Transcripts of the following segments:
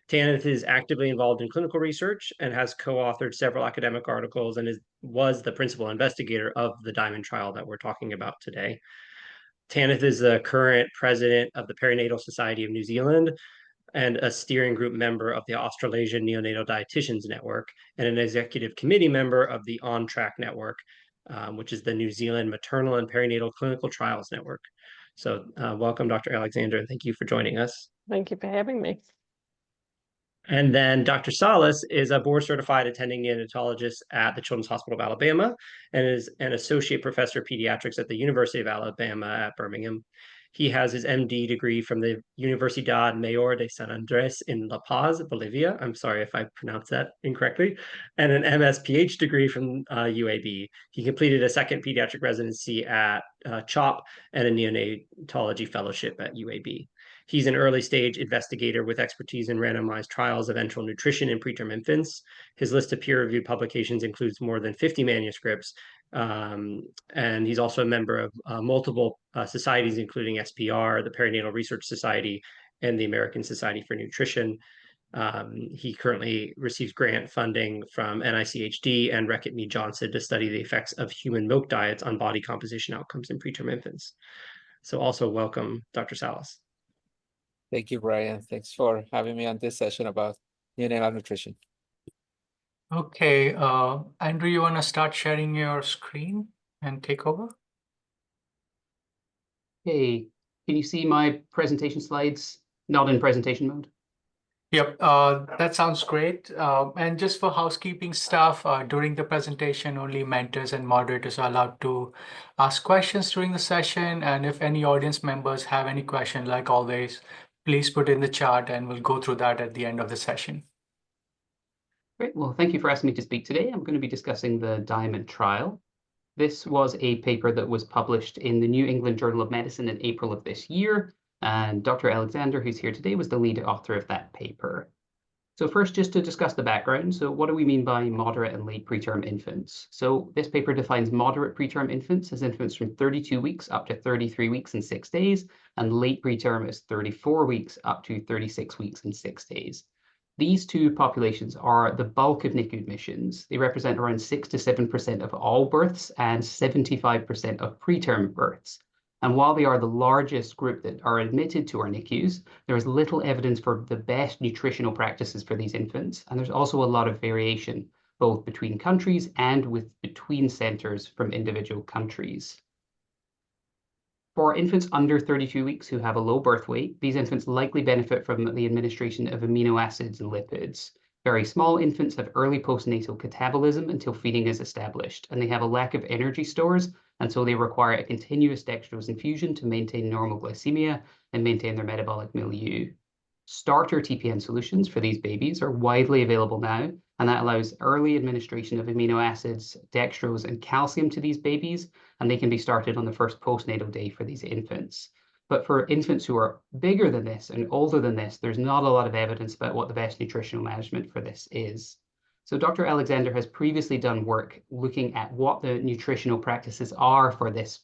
Tanith is actively involved in clinical research and has co-authored several academic articles and was the principal investigator of the Diamond trial that we're talking about today. Tanith is the current president of the Perinatal Society of New Zealand and a steering group member of the Australasian Neonatal Dietitians Network and an executive committee member of the On Track Network, which is the New Zealand Maternal and Perinatal Clinical Trials Network. So welcome, Dr. Alexander, and thank you for joining us. Thank you for having me. And then Dr. Salas is a board-certified attending neonatologist at the Children's Hospital of Alabama and is an associate professor of pediatrics at the University of Alabama at Birmingham. He has his MD degree from the Universidad Mayor de San Andres in La Paz, Bolivia. I'm sorry if I pronounced that incorrectly. And an MS-PH degree from UAB. He completed a second pediatric residency at CHOP and a neonatology fellowship at UAB. He's an early stage investigator with expertise in randomized trials of enteral nutrition in preterm infants. His list of peer-reviewed publications includes more than 50 manuscripts, and he's also a member of multiple societies, including SPR, the Perinatal Research Society, and the American Society for Nutrition. He currently receives grant funding from NICHD and Reckitt Mead Johnson to study the effects of human milk diets on body composition outcomes in preterm infants. So also welcome, Dr. Salas. Thank you, Brian. Thanks for having me on this session about neonatal nutrition. Okay, Andrew, you want to start sharing your screen and take over? Hey, can you see my presentation slides? Not in presentation mode. Yep, that sounds great. And just for housekeeping stuff, during the presentation, only mentors and moderators are allowed to ask questions during the session. And if any audience members have any question, like always, please put in the chat and we'll go through that at the end of the session. Great, well, thank you for asking me to speak today. I'm going to be discussing the Diamond trial. This was a paper that was published in the New England Journal of Medicine in April of this year. And Dr. Alexander, who's here today, was the lead author of that paper. So first, just to discuss the background. So what do we mean by moderate and late preterm infants? So this paper defines moderate preterm infants as infants from 32 weeks up to 33 weeks and 6 days, and late preterm is 34 weeks up to 36 weeks and 6 days. These two populations are the bulk of NICU admissions. They represent around 6 to 7% of all births and 75% of preterm births. And while they are the largest group that are admitted to our NICUs, there is little evidence for the best nutritional practices for these infants. And there's also a lot of variation, both between countries and between centers from individual countries. For infants under 32 weeks who have a low birth weight, these infants likely benefit from the administration of amino acids and lipids. Very small infants have early postnatal catabolism until feeding is established, and they have a lack of energy stores, and so they require a continuous dextrose infusion to maintain normal glycemia and maintain their metabolic milieu. Starter TPN solutions for these babies are widely available now, and that allows early administration of amino acids, dextrose, and calcium to these babies, and they can be started on the first postnatal day for these infants. But for infants who are bigger than this and older than this, there's not a lot of evidence about what the best nutritional management for this is. So Dr. Alexander has previously done work looking at what the nutritional practices are for this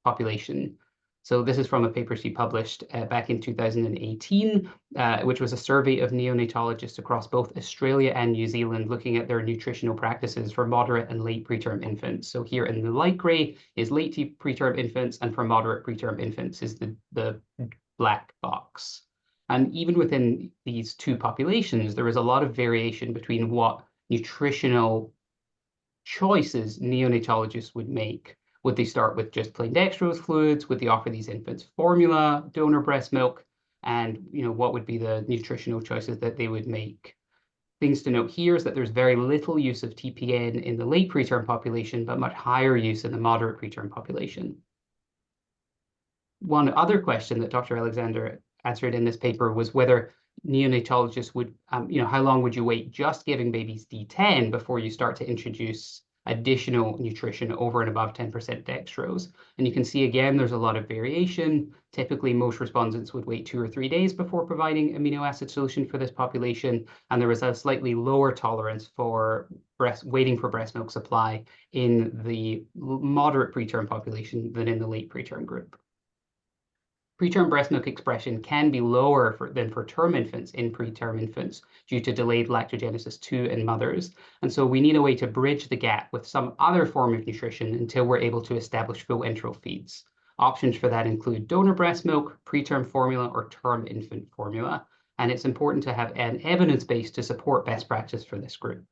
population. So this is from a paper she published back in 2018, which was a survey of neonatologists across both Australia and New Zealand looking at their nutritional practices for moderate and late preterm infants. So here in the light gray is late preterm infants, and for moderate preterm infants is the black box. And even within these two populations, there is a lot of variation between what nutritional choices neonatologists would make. Would they start with just plain dextrose fluids? Would they offer these infants formula, donor breast milk? And what would be the nutritional choices that they would make? Things to note here is that there's very little use of TPN in the late preterm population, but much higher use in the moderate preterm population. One other question that Dr. Alexander answered in this paper was whether neonatologists would, how long would you wait just giving babies D10 before you start to introduce additional nutrition over and above 10% dextrose? And you can see again, there's a lot of variation. Typically, most respondents would wait 2 or 3 days before providing amino acid solution for this population. And there was a slightly lower tolerance for waiting for breast milk supply in the moderate preterm population than in the late preterm group. Preterm breast milk expression can be lower than for term infants in preterm infants due to delayed lactogenesis 2 in mothers. And so we need a way to bridge the gap with some other form of nutrition until we're able to establish full enteral feeds. Options for that include donor breast milk, preterm formula, or term infant formula. And it's important to have an evidence base to support best practice for this group.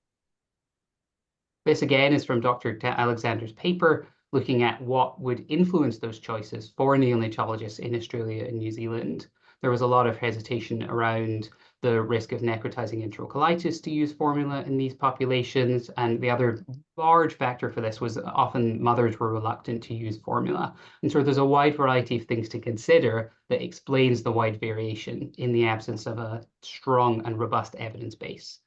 This again is from Dr. Alexander's paper, looking at what would influence those choices for neonatologists in Australia and New Zealand. There was a lot of hesitation around the risk of necrotizing enterocolitis to use formula in these populations, and the other large factor for this was often mothers were reluctant to use formula. And so there's a wide variety of things to consider that explains the wide variation in the absence of a strong and robust evidence base.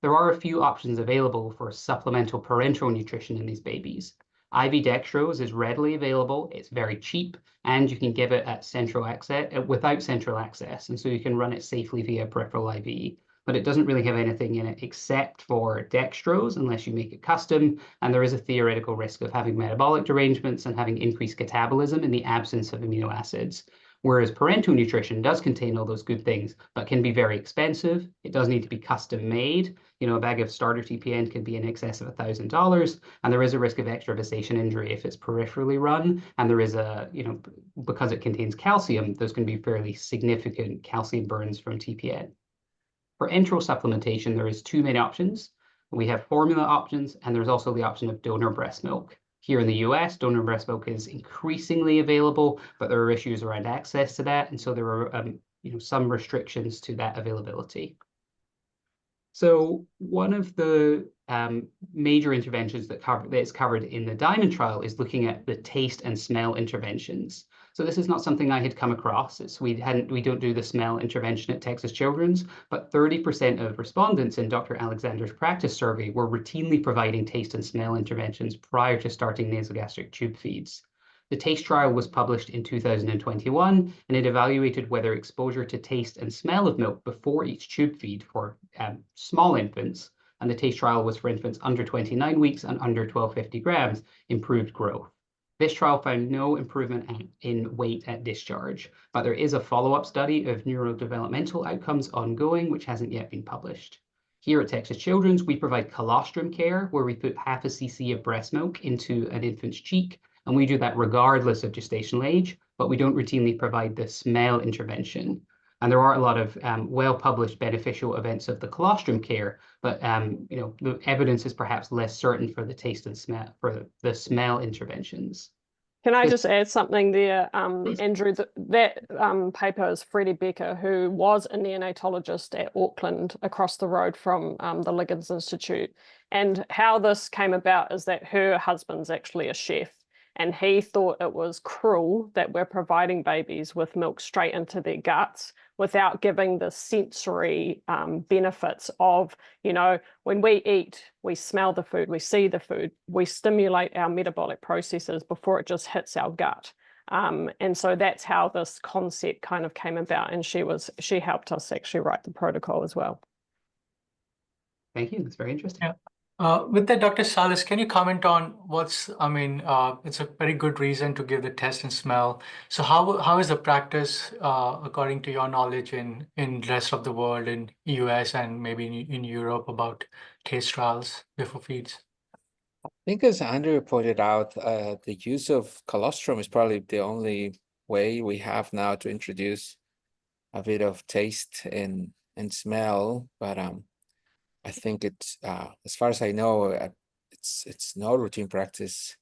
There are a few options available for supplemental parenteral nutrition in these babies. IV dextrose is readily available, it's very cheap, and you can give it at central access without central access, and so you can run it safely via peripheral IV. But it doesn't really have anything in it except for dextrose unless you make it custom, and there is a theoretical risk of having metabolic derangements and having increased catabolism in the absence of amino acids. Whereas parental nutrition does contain all those good things, but can be very expensive. It does need to be custom made. You know, a bag of starter TPN can be in excess of $1,000, and there is a risk of extravasation injury if it's peripherally run. And there is a, you know, because it contains calcium, there's going to be fairly significant calcium burns from TPN. For enteral supplementation, there is two main options. We have formula options, and there's also the option of donor breast milk. Here in the US, donor breast milk is increasingly available, but there are issues around access to that, and so there are some restrictions to that availability. So one of the major interventions that is covered in the DIAMOND trial is looking at the taste and smell interventions. So this is not something I had come across. We don't do the smell intervention at Texas Children's, but 30% of respondents in Dr. Alexander's practice survey were routinely providing taste and smell interventions prior to starting nasogastric tube feeds. The TASTE trial was published in 2021, and it evaluated whether exposure to taste and smell of milk before each tube feed for small infants, and the TASTE trial was for infants under 29 weeks and under 1250 grams, improved growth. This trial found no improvement in weight at discharge, but there is a follow-up study of neurodevelopmental outcomes ongoing, which hasn't yet been published. Here at Texas Children's, we provide colostrum care, where we put half a cc of breast milk into an infant's cheek, and we do that regardless of gestational age, but we don't routinely provide the smell intervention. And there are a lot of well-published beneficial events of the colostrum care, but the evidence is perhaps less certain for the taste and smell, for the smell interventions. Can I just add something there, Andrew? That paper is Freddie Becker, who was a neonatologist at Auckland across the road from the Liggins Institute. And how this came about is that her husband's actually a chef, and he thought it was cruel that we're providing babies with milk straight into their guts without giving the sensory benefits of, when we eat, we smell the food, we see the food, we stimulate our metabolic processes before it just hits our gut. And so that's how this concept kind of came about, and she helped us actually write the protocol as well. Thank you, that's very interesting. Yeah. With that, Dr. Salas, can you comment on it's a very good reason to give the test and smell. So how is the practice, according to your knowledge, in the rest of the world, in US and maybe in Europe, about taste trials before feeds? I think, as Andrew pointed out, the use of colostrum is probably the only way we have now to introduce a bit of taste and smell, but I think it's, as far as I know, it's no routine practice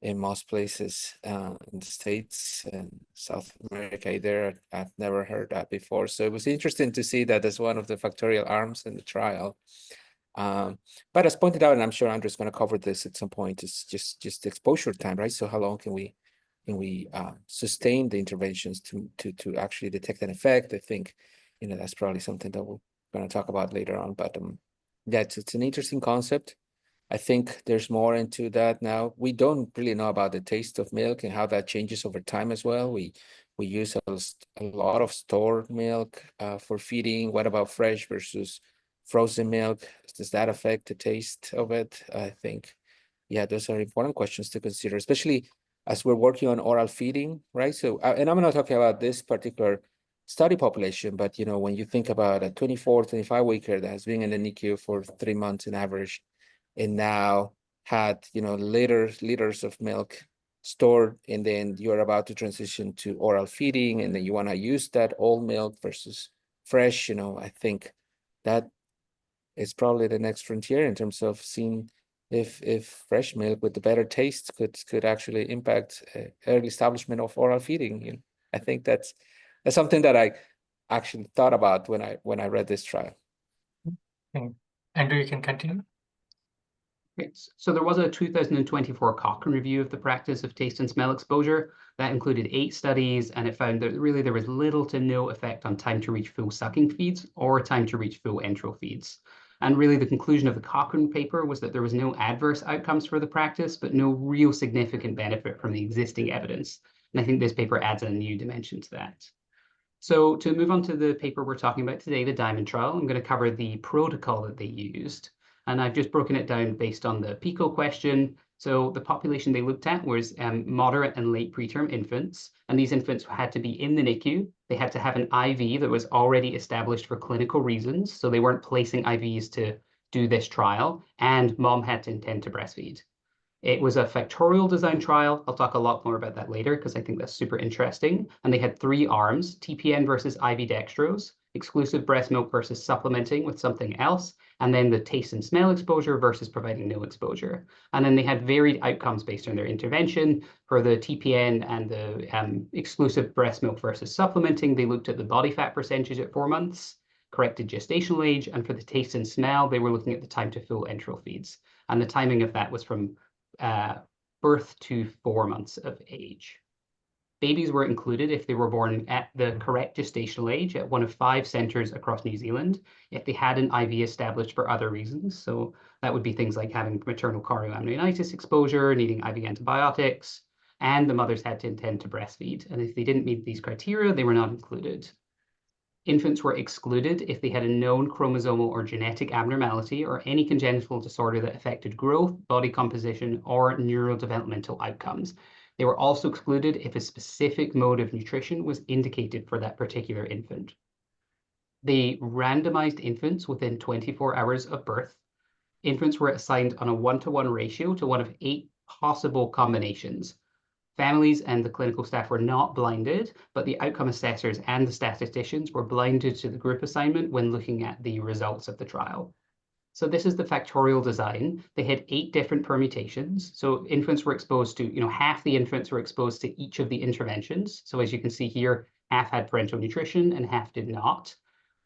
in most places in the States and South America either. I've never heard that before. So it was interesting to see that as one of the factorial arms in the trial. But as pointed out, and I'm sure Andrew's going to cover this at some point, it's just exposure time, right? So how long can we sustain the interventions to actually detect an effect? I think, that's probably something that we're going to talk about later on, but yeah, it's an interesting concept. I think there's more into that now. We don't really know about the taste of milk and how that changes over time as well. We use a lot of stored milk for feeding. What about fresh versus frozen milk? Does that affect the taste of it? I think, yeah, those are important questions to consider, especially as we're working on oral feeding, right? So, and I'm not talking about this particular study population, but when you think about a 24, 25 weeker that has been in the NICU for 3 months in average, and now had liters of milk stored, and then you're about to transition to oral feeding, and then you want to use that old milk versus fresh, I think that is probably the next frontier in terms of seeing if fresh milk with the better taste could actually impact early establishment of oral feeding. I think that's something that I actually thought about when I read this trial. Okay. Andrew, you can continue. Great. So there was a 2024 Cochrane review of the practice of taste and smell exposure that included 8 studies, and it found that really there was little to no effect on time to reach full sucking feeds or time to reach full enteral feeds. And really the conclusion of the Cochrane paper was that there was no adverse outcomes for the practice, but no real significant benefit from the existing evidence. And I think this paper adds a new dimension to that. So to move on to the paper we're talking about today, the Diamond trial, I'm going to cover the protocol that they used. And I've just broken it down based on the PICO question. So the population they looked at was moderate and late preterm infants. And these infants had to be in the NICU. They had to have an IV that was already established for clinical reasons. So they weren't placing IVs to do this trial. And mom had to intend to breastfeed. It was a factorial design trial. I'll talk a lot more about that later because I think that's super interesting. And they had 3 arms, TPN versus IV dextrose, exclusive breast milk versus supplementing with something else, and then the taste and smell exposure versus providing no exposure. And then they had varied outcomes based on their intervention. For the TPN and the exclusive breast milk versus supplementing, they looked at the body fat percentage at 4 months, corrected gestational age, and for the taste and smell, they were looking at the time to full enteral feeds. And the timing of that was from birth to 4 months of age. Babies were included if they were born at the correct gestational age at one of 5 centres across New Zealand, if they had an IV established for other reasons. So that would be things like having maternal chorioamnionitis exposure, needing IV antibiotics, and the mothers had to intend to breastfeed. And if they didn't meet these criteria, they were not included. Infants were excluded if they had a known chromosomal or genetic abnormality or any congenital disorder that affected growth, body composition, or neurodevelopmental outcomes. They were also excluded if a specific mode of nutrition was indicated for that particular infant. They randomized infants within 24 hours of birth. Infants were assigned on a 1-to-1 ratio to one of 8 possible combinations. Families and the clinical staff were not blinded, but the outcome assessors and the statisticians were blinded to the group assignment when looking at the results of the trial. So this is the factorial design. They had 8 different permutations. So infants were exposed to, half the infants were exposed to each of the interventions. So as you can see here, half had parental nutrition and half did not.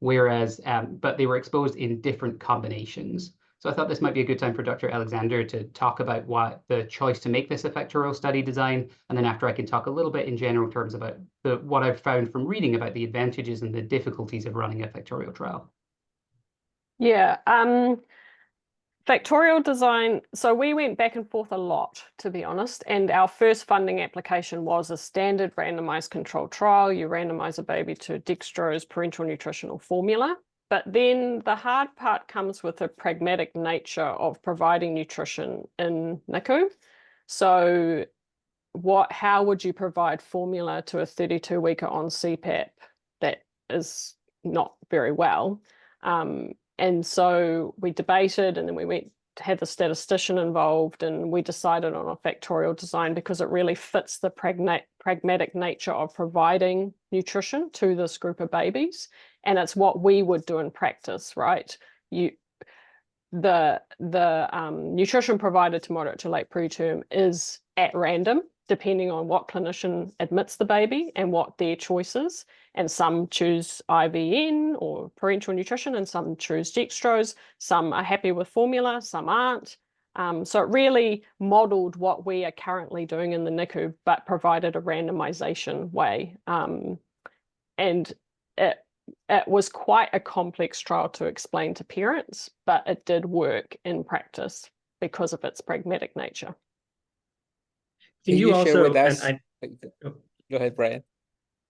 Whereas, but they were exposed in different combinations. So I thought this might be a good time for Dr. Alexander to talk about what the choice to make this a factorial study design. And then after I can talk a little bit in general terms about what I've found from reading about the advantages and the difficulties of running a factorial trial. Yeah, factorial design. So we went back and forth a lot, to be honest. And our first funding application was a standard randomized controlled trial. You randomize a baby to dextrose parenteral nutritional formula. But then the hard part comes with the pragmatic nature of providing nutrition in NICU. So how would you provide formula to a 32-weeker on CPAP that is not very well? And so we debated, and then we had the statistician involved, and we decided on a factorial design because it really fits the pragmatic nature of providing nutrition to this group of babies. And it's what we would do in practice, right? The nutrition provided to moderate to late preterm is at random, depending on what clinician admits the baby and what their choice is. And some choose IVN or parenteral nutrition, and some choose dextrose. Some are happy with formula, some aren't. So it really modeled what we are currently doing in the NICU, but provided a randomization way. And it was quite a complex trial to explain to parents, but it did work in practice because of its pragmatic nature. Can you share also, with us? Go ahead, Brian.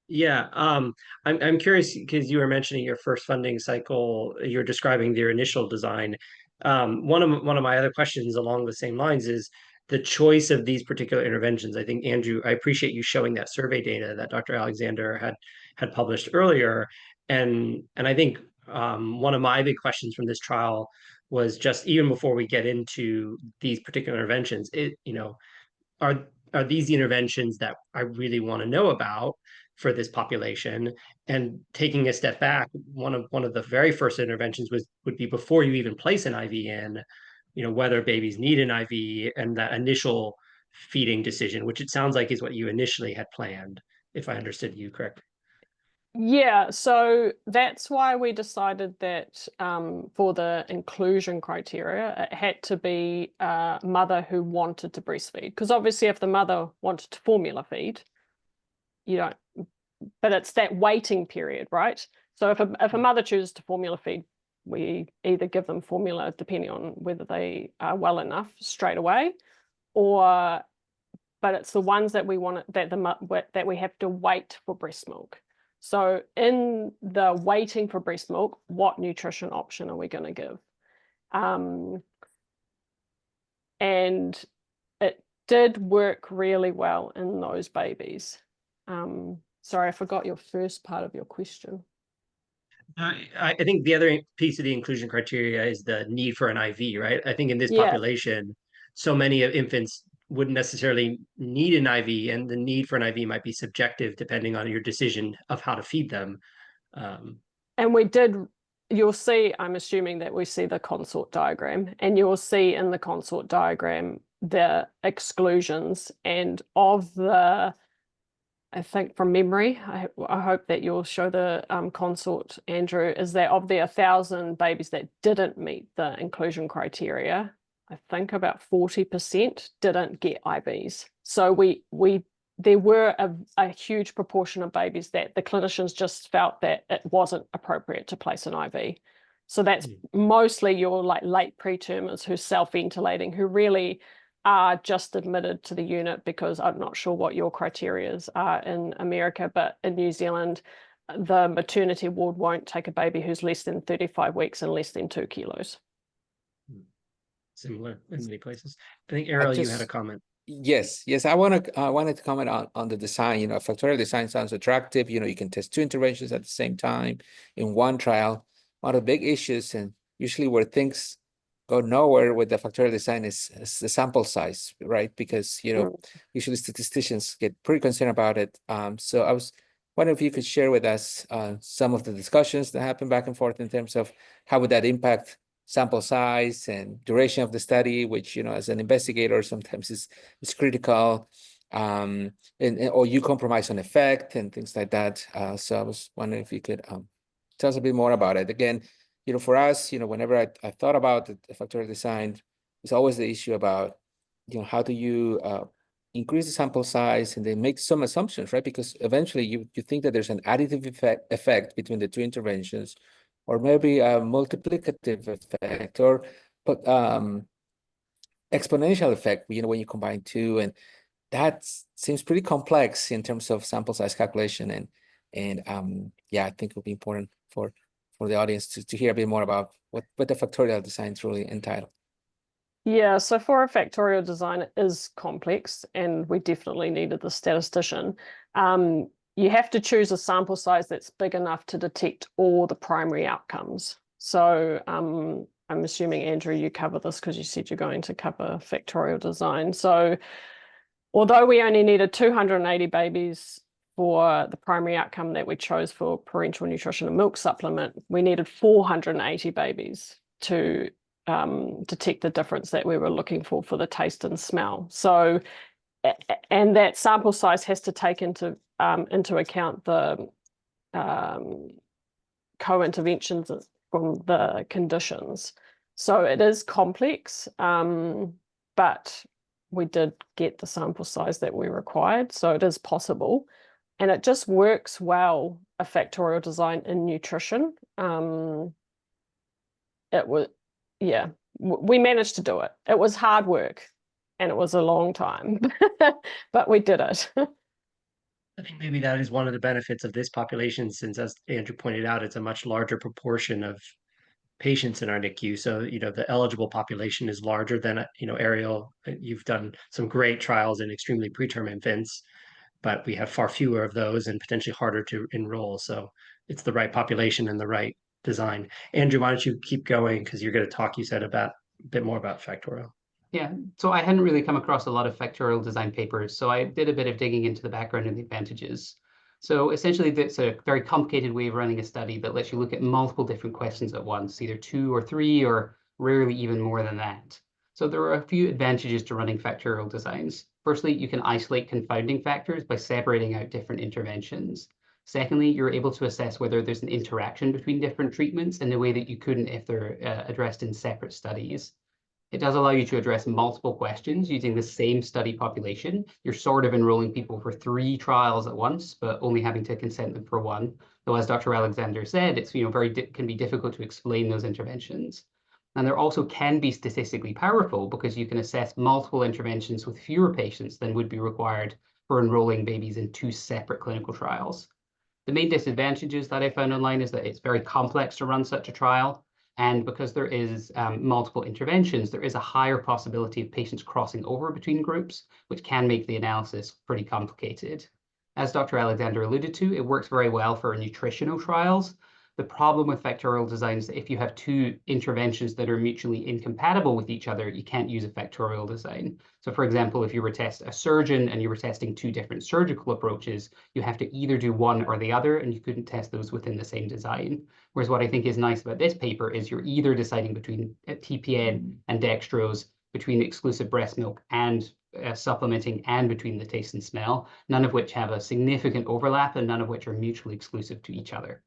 Yeah, I'm curious because you were mentioning your first funding cycle. You're describing their initial design. One of my other questions along the same lines is, the choice of these particular interventions. I think, Andrew, I appreciate you showing that survey data that Dr. Alexander had published earlier. And I think one of my big questions from this trial was, just even before we get into these particular interventions, are these the interventions that I really want to know about for this population? And taking a step back, one of the very first interventions would be before you even place an IV in, whether babies need an IV, and that initial feeding decision, which it sounds like is what you initially had planned, if I understood you correctly. Yeah, so that's why we decided that for the inclusion criteria, it had to be a mother who wanted to breastfeed. Because obviously if the mother wanted to formula feed, you don't, but it's that waiting period, right? So if a mother chooses to formula feed, we either give them formula depending on whether they are well enough straight away, but it's the ones that we want that we have to wait for breast milk. So in the waiting for breast milk, what nutrition option are we going to give? And it did work really well in those babies. Sorry, I forgot your first part of your question. I think the other piece of the inclusion criteria is the need for an IV, right? I think in this Yeah. population, so many of infants wouldn't necessarily need an IV, and the need for an IV might be subjective depending on your decision of how to feed them. And you'll see, I'm assuming that we see the consort diagram, and you'll see in the consort diagram the exclusions, and I think from memory, I hope that you'll show the consort, Andrew, is that of the 1,000 babies that didn't meet the inclusion criteria, I think about 40% didn't get IVs. So there were a huge proportion of babies that the clinicians just felt that it wasn't appropriate to place an IV. So that's mostly your late pretermers who's self-ventilating, who really are just admitted to the unit, because I'm not sure what your criteria are in America, but in New Zealand, the maternity ward won't take a baby who's less than 35 weeks and less than 2 kilos. Similar in many places. I think, Ariel, you had a comment. Yes. I wanted to comment on the design. Factorial design sounds attractive. You can test 2 interventions at the same time in one trial. One of the big issues, and usually where things go nowhere with the factorial design, is the sample size, right? Because usually statisticians get pretty concerned about it. So I was wondering if you could share with us some of the discussions that happen back and forth in terms of how would that impact sample size and duration of the study, which as an investigator sometimes is critical, or you compromise on effect and things like that. So I was wondering if you could tell us a bit more about it. Again, for us, whenever I thought about the factorial design, it's always the issue about how do you increase the sample size and then make some assumptions, right? Because eventually you think that there's an additive effect between the 2 interventions, or maybe a multiplicative effect, or exponential effect, when you combine 2, and that seems pretty complex in terms of sample size calculation. And yeah, I think it would be important for the audience to hear a bit more about what the factorial design is really entitled. Yeah, so for a factorial design, it is complex, and we definitely needed the statistician. You have to choose a sample size that's big enough to detect all the primary outcomes. So I'm assuming, Andrew, you cover this because you said you're going to cover factorial design. So although we only needed 280 babies for the primary outcome that we chose for parenteral nutrition and milk supplement, we needed 480 babies to detect the difference that we were looking for the taste and smell. So, and that sample size has to take into account the co-interventions from the conditions. So it is complex, but we did get the sample size that we required. So it is possible, and it just works well, a factorial design in nutrition. We managed to do it. It was hard work, and it was a long time, but we did it. I think maybe that is one of the benefits of this population, since, as Andrew pointed out, it's a much larger proportion of patients in our NICU. So, the eligible population is larger than, Ariel, you've done some great trials in extremely preterm infants, but we have far fewer of those and potentially harder to enroll. So it's the right population and the right design. Andrew, why don't you keep going? Because you're going to talk, you said, about a bit more about factorial. Yeah, so I hadn't really come across a lot of factorial design papers, so I did a bit of digging into the background and the advantages. So essentially, it's a very complicated way of running a study that lets you look at multiple different questions at once, either 2 or 3, or rarely even more than that. So there are a few advantages to running factorial designs. Firstly, you can isolate confounding factors by separating out different interventions. Secondly, you're able to assess whether there's an interaction between different treatments in a way that you couldn't if they're addressed in separate studies. It does allow you to address multiple questions using the same study population. You're sort of enrolling people for 3 trials at once, but only having to consent them for 1. Though, as Dr. Alexander said, it's can be difficult to explain those interventions. And there also can be statistically powerful because you can assess multiple interventions with fewer patients than would be required for enrolling babies in 2 separate clinical trials. The main disadvantages that I found online is that it's very complex to run such a trial. And because there is multiple interventions, there is a higher possibility of patients crossing over between groups, which can make the analysis pretty complicated. As Dr. Alexander alluded to, it works very well for nutritional trials. The problem with factorial design is that if you have 2 interventions that are mutually incompatible with each other, you can't use a factorial design. So for example, if you were a surgeon and you were testing 2 different surgical approaches, you have to either do one or the other, and you couldn't test those within the same design. Whereas what I think is nice about this paper is you're either deciding between TPN and dextrose, between exclusive breast milk and supplementing, and between the taste and smell, none of which have a significant overlap and none of which are mutually exclusive to each other.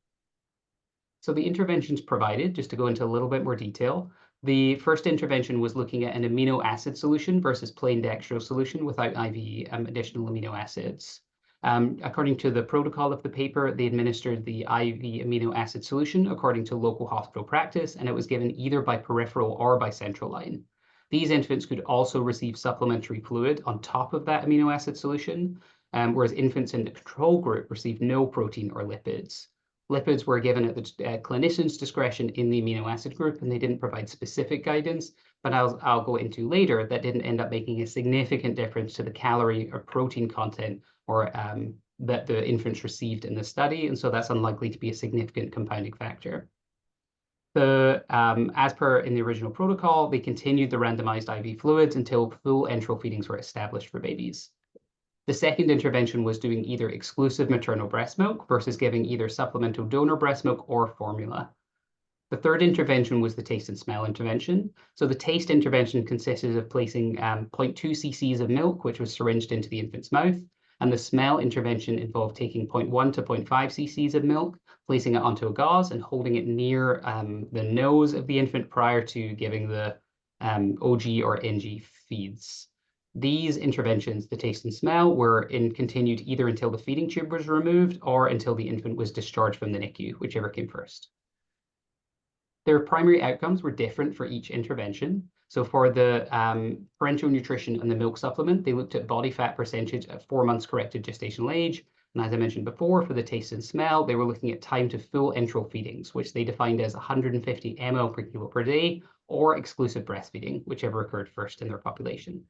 So the interventions provided, just to go into a little bit more detail, the first intervention was looking at an amino acid solution versus plain dextrose solution without IV additional amino acids. According to the protocol of the paper, they administered the IV amino acid solution according to local hospital practice, and it was given either by peripheral or by central line. These infants could also receive supplementary fluid on top of that amino acid solution, whereas infants in the control group received no protein or lipids. Lipids were given at the clinician's discretion in the amino acid group, and they didn't provide specific guidance, but I'll go into later, that didn't end up making a significant difference to the calorie or protein content or that the infants received in the study, and so that's unlikely to be a significant compounding factor. As per in the original protocol, they continued the randomized IV fluids until full enteral feedings were established for babies. The second intervention was doing either exclusive maternal breast milk versus giving either supplemental donor breast milk or formula. The third intervention was the taste and smell intervention. So the taste intervention consisted of placing 0.2 cc's of milk, which was syringed into the infant's mouth, and the smell intervention involved taking 0.1 to 0.5 cc's of milk, placing it onto a gauze and holding it near the nose of the infant prior to giving the OG or NG feeds. These interventions, the taste and smell, were continued either until the feeding tube was removed or until the infant was discharged from the NICU, whichever came first. Their primary outcomes were different for each intervention. So for the parenteral nutrition and the milk supplement, they looked at body fat percentage at 4 months corrected gestational age. And as I mentioned before, for the taste and smell, they were looking at time to full enteral feedings, which they defined as 150 ml per kilo per day, or exclusive breastfeeding, whichever occurred first in their population.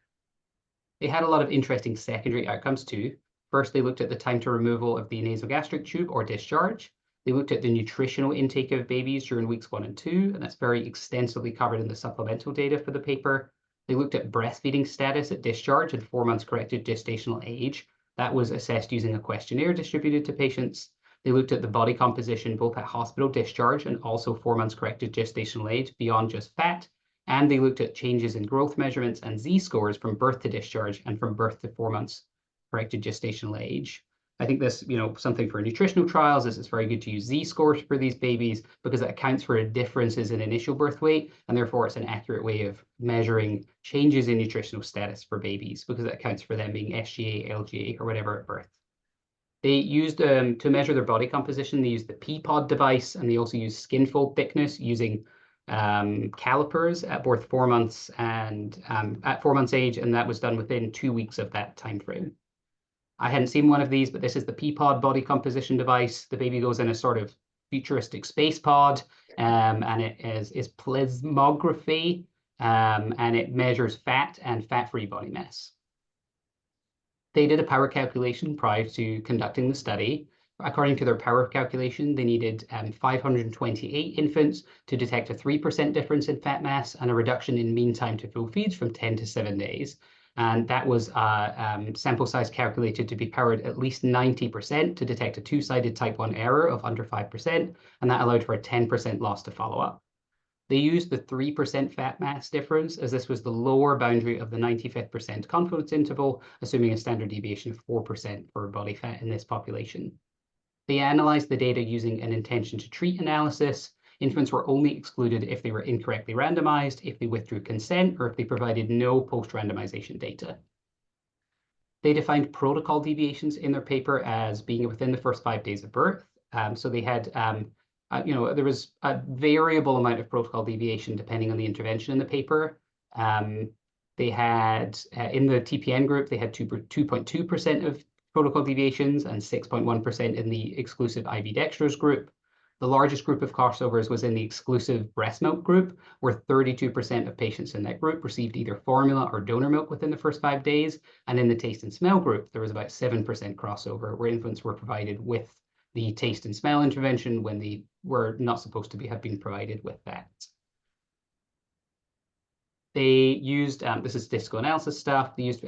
They had a lot of interesting secondary outcomes too. First, they looked at the time to removal of the nasogastric tube or discharge. They looked at the nutritional intake of babies during weeks 1 and 2, and that's very extensively covered in the supplemental data for the paper. They looked at breastfeeding status at discharge and 4 months corrected gestational age. That was assessed using a questionnaire distributed to patients. They looked at the body composition both at hospital discharge and also 4 months corrected gestational age beyond just fat. And they looked at changes in growth measurements and Z-scores from birth to discharge and from birth to 4 months corrected gestational age. I think this, something for nutritional trials is it's very good to use Z-scores for these babies because it accounts for differences in initial birth weight, and therefore it's an accurate way of measuring changes in nutritional status for babies because it accounts for them being SGA, LGA, or whatever at birth. They used, to measure their body composition, they used the P-pod device, and they also used skin fold thickness using calipers at both 4 months and at 4 months age, and that was done within 2 weeks of that time frame. I hadn't seen one of these, but this is the P-pod body composition device. The baby goes in a sort of futuristic space pod, and it is plethysmography, and it measures fat and fat-free body mass. They did a power calculation prior to conducting the study. According to their power calculation, they needed 528 infants to detect a 3% difference in fat mass and a reduction in mean time to full feeds from 10 to 7 days. And that was a sample size calculated to be powered at least 90% to detect a two-sided type 1 error of under 5%, and that allowed for a 10% loss to follow-up. They used the 3% fat mass difference, as this was the lower boundary of the 95th percent confidence interval, assuming a standard deviation of 4% for body fat in this population. They analyzed the data using an intention to treat analysis. Infants were only excluded if they were incorrectly randomized, if they withdrew consent, or if they provided no post-randomization data. They defined protocol deviations in their paper as being within the first 5 days of birth. So they had, there was a variable amount of protocol deviation depending on the intervention in the paper. They had, in the TPN group, they had 2.2% of protocol deviations and 6.1% in the exclusive IV dextrose group. The largest group of crossovers was in the exclusive breast milk group, where 32% of patients in that group received either formula or donor milk within the first 5 days. And in the taste and smell group, there was about 7% crossover, where infants were provided with the taste and smell intervention when they were not supposed to have been provided with that. They used, this is statistical analysis stuff, they used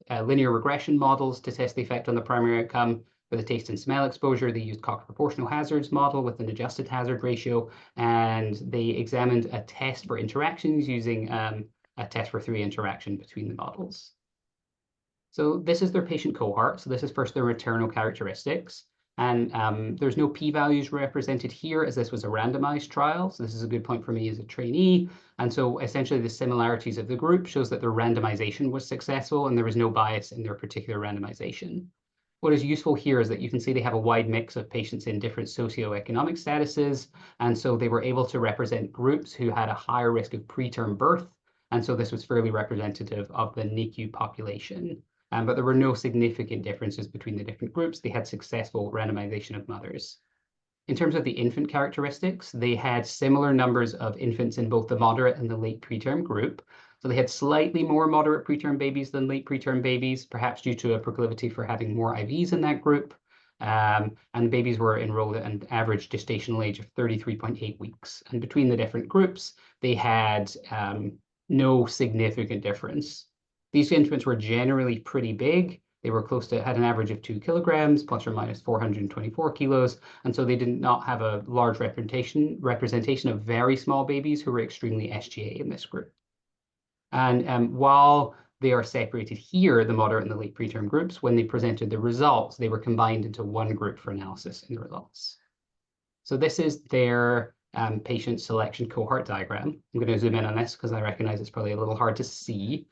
linear regression models to test the effect on the primary outcome. For the taste and smell exposure, they used Cox proportional hazards model with an adjusted hazard ratio, and they examined a test for interactions using a test for 3 interaction between the models. So this is their patient cohort. So this is first their maternal characteristics. And there's no p-values represented here, as this was a randomized trial. So this is a good point for me as a trainee. And so essentially the similarities of the group shows that their randomization was successful and there was no bias in their particular randomization. What is useful here is that you can see they have a wide mix of patients in different socioeconomic statuses. And so they were able to represent groups who had a higher risk of preterm birth. And so this was fairly representative of the NICU population. But there were no significant differences between the different groups. They had successful randomization of mothers. In terms of the infant characteristics, they had similar numbers of infants in both the moderate and the late preterm group. So they had slightly more moderate preterm babies than late preterm babies, perhaps due to a proclivity for having more IVs in that group. And the babies were enrolled at an average gestational age of 33.8 weeks. And between the different groups, they had no significant difference. These infants were generally pretty big. They were had an average of 2 kilograms, plus or minus 424 kilos. And so they did not have a large representation of very small babies who were extremely SGA in this group. And while they are separated here, the moderate and the late preterm groups, when they presented the results, they were combined into one group for analysis in the results. So this is their patient selection cohort diagram. I'm going to zoom in on this because I recognize it's probably a little hard to see.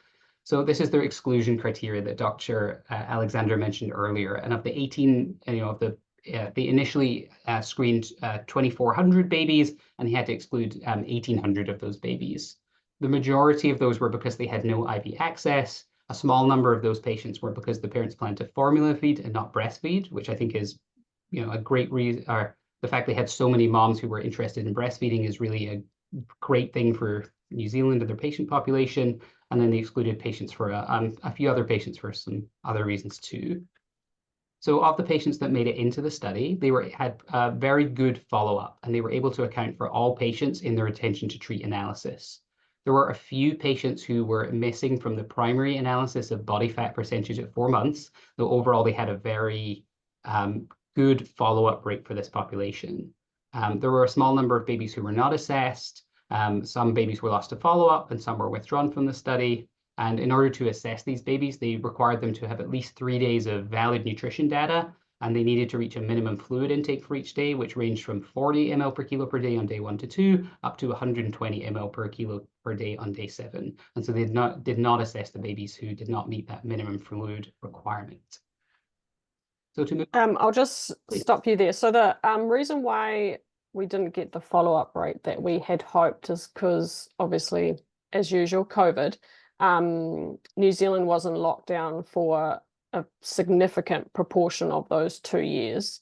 So this is their exclusion criteria that Dr. Alexander mentioned earlier. And of the 18, they initially screened 2,400 babies, and he had to exclude 1,800 of those babies. The majority of those were because they had no IV access. A small number of those patients were because the parents planned to formula feed and not breastfeed, which I think is, a great reason. Or the fact they had so many moms who were interested in breastfeeding is really a great thing for New Zealand and their patient population. And then they excluded patients for a few other patients for some other reasons too. So of the patients that made it into the study, they had a very good follow-up, and they were able to account for all patients in their intention to treat analysis. There were a few patients who were missing from the primary analysis of body fat percentage at 4 months, though overall they had a very good follow-up rate for this population. There were a small number of babies who were not assessed. Some babies were lost to follow-up and some were withdrawn from the study. And in order to assess these babies, they required them to have at least 3 days of valid nutrition data, and they needed to reach a minimum fluid intake for each day, which ranged from 40 ml per kilo per day on day 1 to 2, up to 120 ml per kilo per day on day 7. And so they did not assess the babies who did not meet that minimum fluid requirement. So to move I'll just stop you there. So the reason why we didn't get the follow-up rate that we had hoped is because, obviously, as usual, COVID. New Zealand was in lockdown for a significant proportion of those 2 years.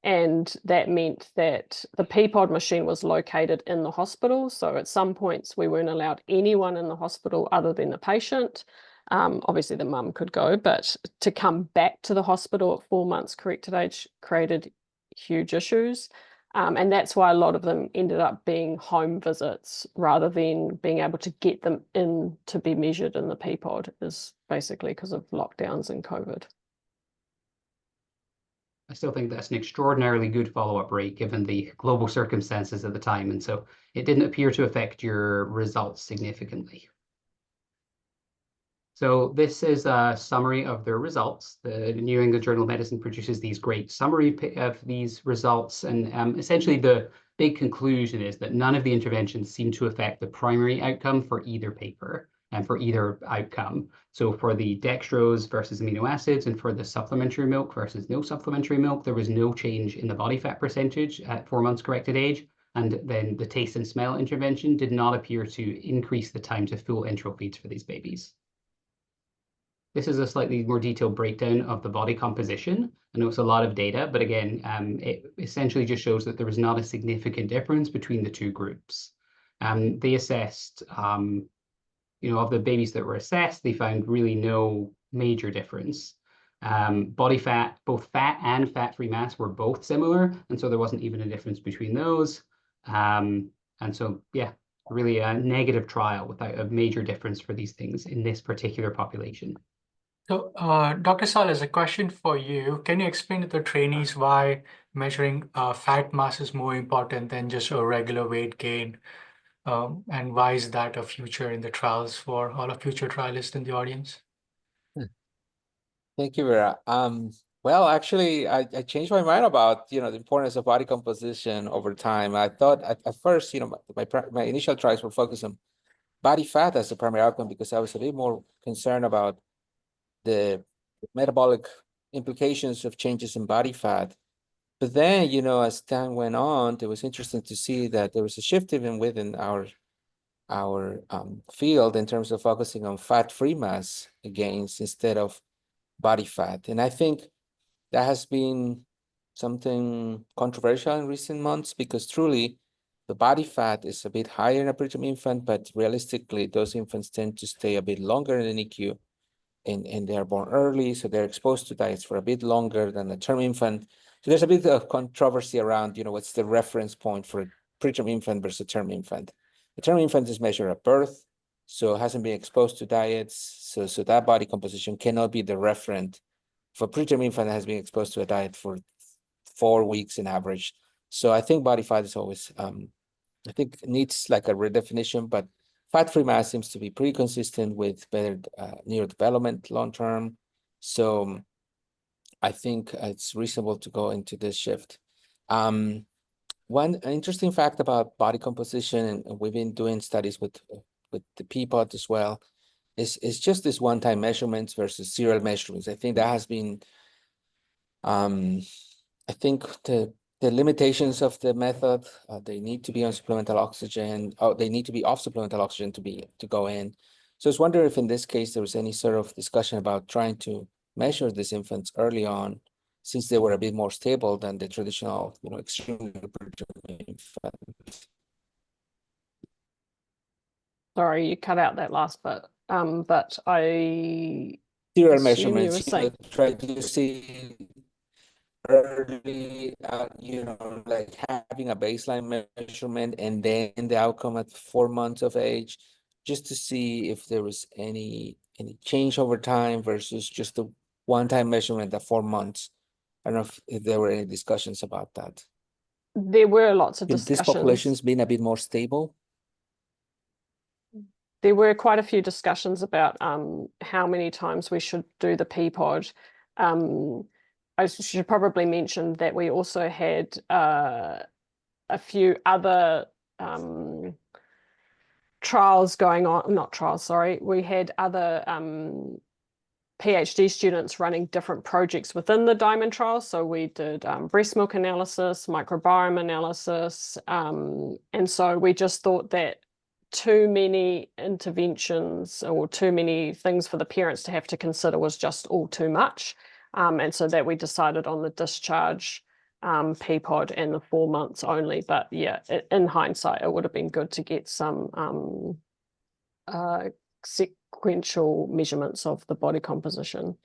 And that meant that the Peapod machine was located in the hospital. So at some points we weren't allowed anyone in the hospital other than the patient. Obviously the mum could go, but to come back to the hospital at 4 months corrected age created huge issues. And that's why a lot of them ended up being home visits rather than being able to get them in to be measured in the Peapod, is basically because of lockdowns and COVID. I still think that's an extraordinarily good follow-up rate given the global circumstances at the time. And so it didn't appear to affect your results significantly. So this is a summary of their results. The New England Journal of Medicine produces these great summary of these results. And essentially the big conclusion is that none of the interventions seem to affect the primary outcome for either paper and for either outcome. So for the dextrose versus amino acids and for the supplementary milk versus no supplementary milk, there was no change in the body fat percentage at 4 months corrected age. And then the taste and smell intervention did not appear to increase the time to full enteral feeds for these babies. This is a slightly more detailed breakdown of the body composition. I know it's a lot of data, but again, it essentially just shows that there was not a significant difference between the two groups. They assessed, of the babies that were assessed, they found really no major difference. Body fat, both fat and fat-free mass were both similar, and so there wasn't even a difference between those. And so, yeah, really a negative trial without a major difference for these things in this particular population. So, Dr. Salas, a question for you. Can you explain to the trainees why measuring fat mass is more important than just a regular weight gain? And why is that a future in the trials for all of future trialists in the audience? Thank you, Vera. Well, actually, I changed my mind about, the importance of body composition over time. I thought at first, my initial trials were focused on body fat as the primary outcome because I was a bit more concerned about the metabolic implications of changes in body fat. But then, as time went on, it was interesting to see that there was a shift even within our field in terms of focusing on fat-free mass gains instead of body fat. And I think that has been something controversial in recent months because truly the body fat is a bit higher in a preterm infant, but realistically, those infants tend to stay a bit longer in the NICU and they are born early, so they're exposed to diets for a bit longer than a term infant. So there's a bit of controversy around, what's the reference point for a preterm infant versus a term infant. The term infant is measured at birth, so hasn't been exposed to diets, so that body composition cannot be the referent for preterm infant that has been exposed to a diet for 4 weeks in average. So I think body fat is always, I think needs like a redefinition, but fat-free mass seems to be pretty consistent with better neurodevelopment long-term. So I think it's reasonable to go into this shift. One interesting fact about body composition, and we've been doing studies with the Peapod as well, is just this one-time measurements versus serial measurements. I think that has been, I think the limitations of the method, they need to be on supplemental oxygen, they need to be off supplemental oxygen to go in. So I was wondering if in this case there was any sort of discussion about trying to measure these infants early on, since they were a bit more stable than the traditional, extremely preterm infant. Sorry, you cut out that last bit. But I Serial assume you were measurements, saying. try to see early, like having a baseline measurement and then the outcome at 4 months of age, just to see if there was any change over time versus just the one-time measurement at 4 months. I don't know if there were any discussions about that. There were lots of discussions. This population's been a bit more stable. There were quite a few discussions about how many times we should do the Peapod. I should probably mention that we also had a few other trials going on, not trials, sorry. We had other PhD students running different projects within the Diamond trial. So we did breast milk analysis, microbiome analysis. And so we just thought that too many interventions or too many things for the parents to have to consider was just all too much. And so that we decided on the discharge PPOD and the 4 months only. But yeah, in hindsight, it would have been good to get some sequential measurements of the body composition.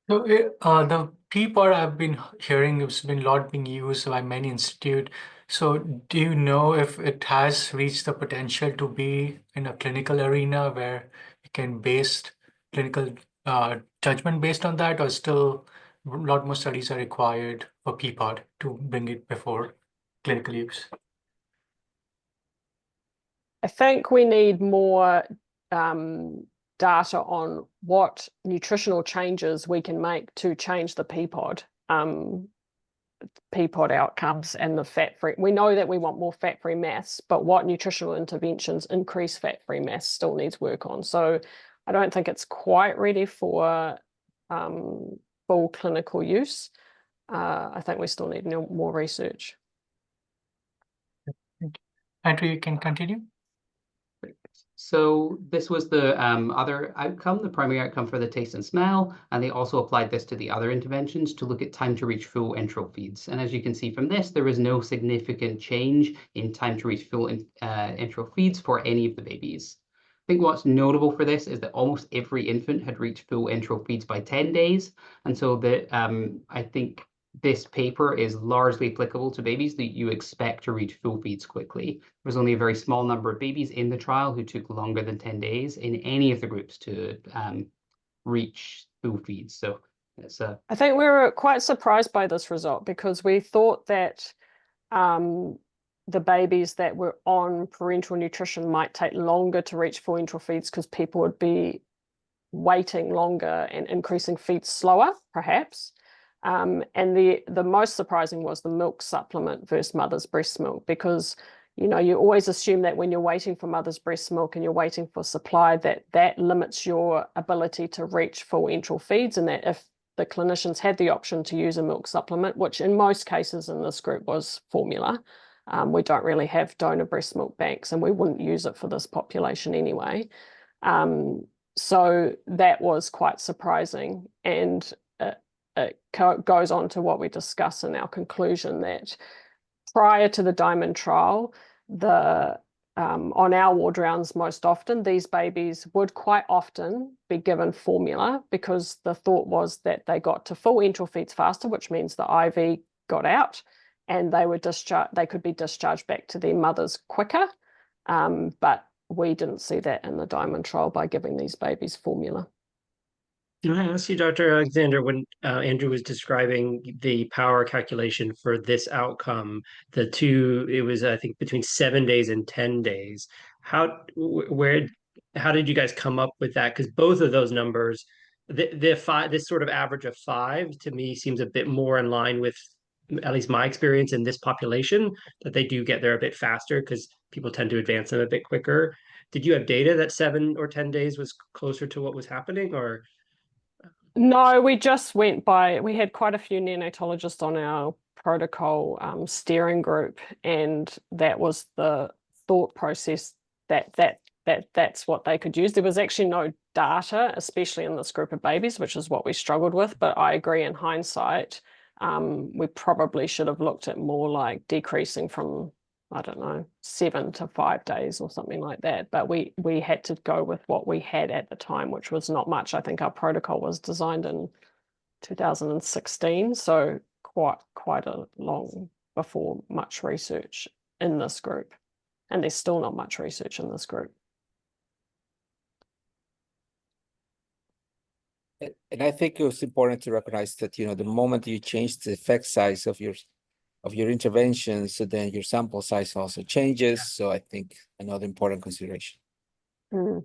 So the PPOD I've been hearing has been a lot being used by many institutes. So do you know if it has reached the potential to be in a clinical arena where you can base clinical judgment based on that, or still a lot more studies are required for PPOD to bring it before clinical use? I think we need more data on what nutritional changes we can make to change the PPOD outcomes and the fat-free. We know that we want more fat-free mass, but what nutritional interventions increase fat-free mass still needs work on. So I don't think it's quite ready for full clinical use. I think we still need more research. Andrew, you can continue. So this was the other outcome, the primary outcome for the taste and smell, and they also applied this to the other interventions to look at time to reach full enteral feeds. And as you can see from this, there was no significant change in time to reach full enteral feeds for any of the babies. I think what's notable for this is that almost every infant had reached full enteral feeds by 10 days. And so I think this paper is largely applicable to babies that you expect to reach full feeds quickly. There was only a very small number of babies in the trial who took longer than 10 days in any of the groups to reach full feeds. So it's I think we were quite surprised by this result because we thought that the babies that were on parenteral nutrition might take longer to reach full enteral feeds because people would be waiting longer and increasing feeds slower, perhaps. And the most surprising was the milk supplement versus mother's breast milk, because you always assume that when you're waiting for mother's breast milk and you're waiting for supply, that limits your ability to reach full enteral feeds, and that if the clinicians had the option to use a milk supplement, which in most cases in this group was formula, we don't really have donor breast milk banks and we wouldn't use it for this population anyway. So that was quite surprising, and it goes on to what we discuss in our conclusion, that prior to the Diamond trial, on our ward rounds most often, these babies would quite often be given formula because the thought was that they got to full enteral feeds faster, which means the IV got out and they could be discharged back to their mothers quicker. But we didn't see that in the Diamond trial by giving these babies formula. Can I ask you, Dr. Alexander, when Andrew was describing the power calculation for this outcome, it was, I think, between 7 days and 10 days. How did you guys come up with that? Because both of those numbers, this sort of average of 5 to me seems a bit more in line with at least my experience in this population, that they do get there a bit faster because people tend to advance them a bit quicker. Did you have data that 7 or 10 days was closer to what was happening, or? No, we just went by, we had quite a few neonatologists on our protocol steering group, and that was the thought process that's what they could use. There was actually no data, especially in this group of babies, which is what we struggled with. But I agree, in hindsight, we probably should have looked at more like decreasing from, I don't know, 7 to 5 days or something like that. But we had to go with what we had at the time, which was not much. I think our protocol was designed in 2016, so quite a long before much research in this group. And there's still not much research in this group. And I think it was important to recognize that, the moment you change the effect size of your intervention, so then your sample size also changes. Yeah. So I think another important consideration. Mm.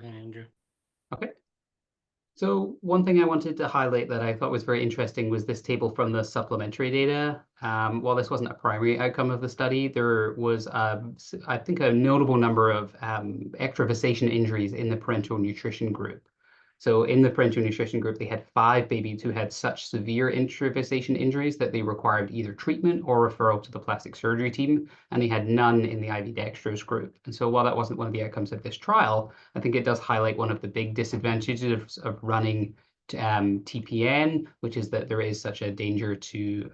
Andrew. Okay. So one thing I wanted to highlight that I thought was very interesting was this table from the supplementary data. While this wasn't a primary outcome of the study, there was, I think, a notable number of extravasation injuries in the parenteral nutrition group. So in the parenteral nutrition group, they had 5 babies who had such severe intravasation injuries that they required either treatment or referral to the plastic surgery team, and they had none in the IV dextrose group. And so while that wasn't one of the outcomes of this trial, I think it does highlight one of the big disadvantages of running TPN, which is that there is such a danger to,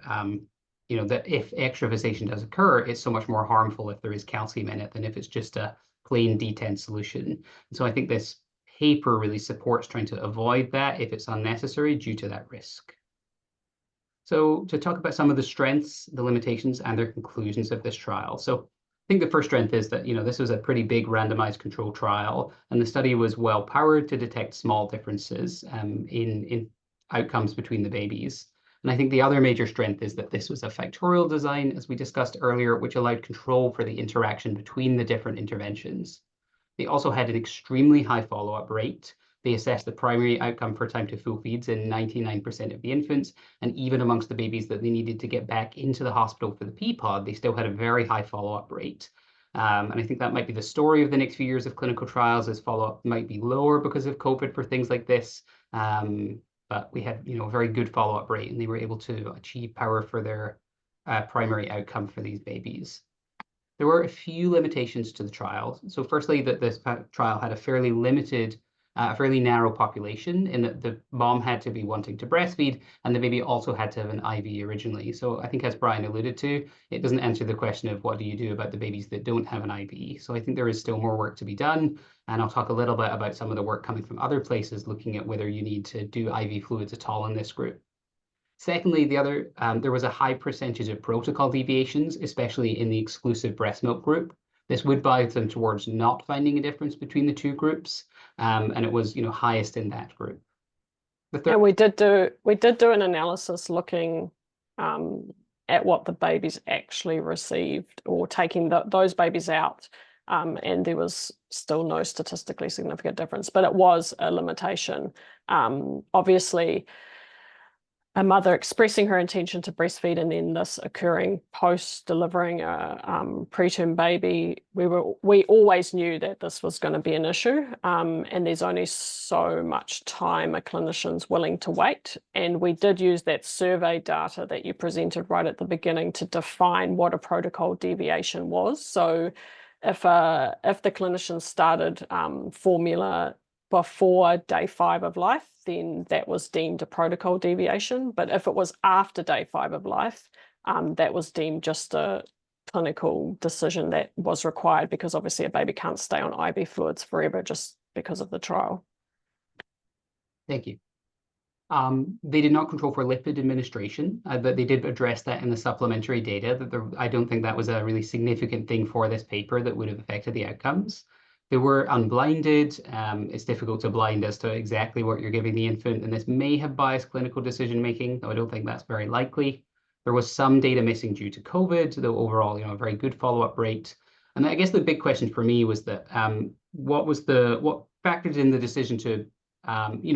that if extravasation does occur, it's so much more harmful if there is calcium in it than if it's just a plain D10 solution. And so I think this paper really supports trying to avoid that if it's unnecessary due to that risk. So to talk about some of the strengths, the limitations, and their conclusions of this trial. So I think the first strength is that, this was a pretty big randomized control trial, and the study was well powered to detect small differences in outcomes between the babies. And I think the other major strength is that this was a factorial design, as we discussed earlier, which allowed control for the interaction between the different interventions. They also had an extremely high follow-up rate. They assessed the primary outcome for time to full feeds in 99% of the infants, and even amongst the babies that they needed to get back into the hospital for the PPOD, they still had a very high follow-up rate. And I think that might be the story of the next few years of clinical trials, as follow-up might be lower because of COVID for things like this. But we had, a very good follow-up rate, and they were able to achieve power for their primary outcome for these babies. There were a few limitations to the trial. So firstly, that this trial had a fairly limited, fairly narrow population, in that the mom had to be wanting to breastfeed, and the baby also had to have an IV originally. So I think, as Brian alluded to, it doesn't answer the question of what do you do about the babies that don't have an IV. So I think there is still more work to be done. And I'll talk a little bit about some of the work coming from other places, looking at whether you need to do IV fluids at all in this group. Secondly, there was a high percentage of protocol deviations, especially in the exclusive breast milk group. This would bias them towards not finding a difference between the two groups, and it was, highest in that group. And we did do an analysis looking at what the babies actually received, or taking those babies out, and there was still no statistically significant difference, but it was a limitation. Obviously, a mother expressing her intention to breastfeed and then this occurring post delivering a preterm baby, we always knew that this was going to be an issue, and there's only so much time a clinician's willing to wait. And we did use that survey data that you presented right at the beginning to define what a protocol deviation was. So if the clinician started formula before day 5 of life, then that was deemed a protocol deviation. But if it was after day 5 of life, that was deemed just a clinical decision that was required, because obviously a baby can't stay on IV fluids forever just because of the trial. Thank you. They did not control for lipid administration, but they did address that in the supplementary data. I don't think that was a really significant thing for this paper that would have affected the outcomes. They were unblinded. It's difficult to blind as to exactly what you're giving the infant, and this may have biased clinical decision-making, though I don't think that's very likely. There was some data missing due to COVID, though overall, a very good follow-up rate. And I guess the big question for me was that what factored in the decision to,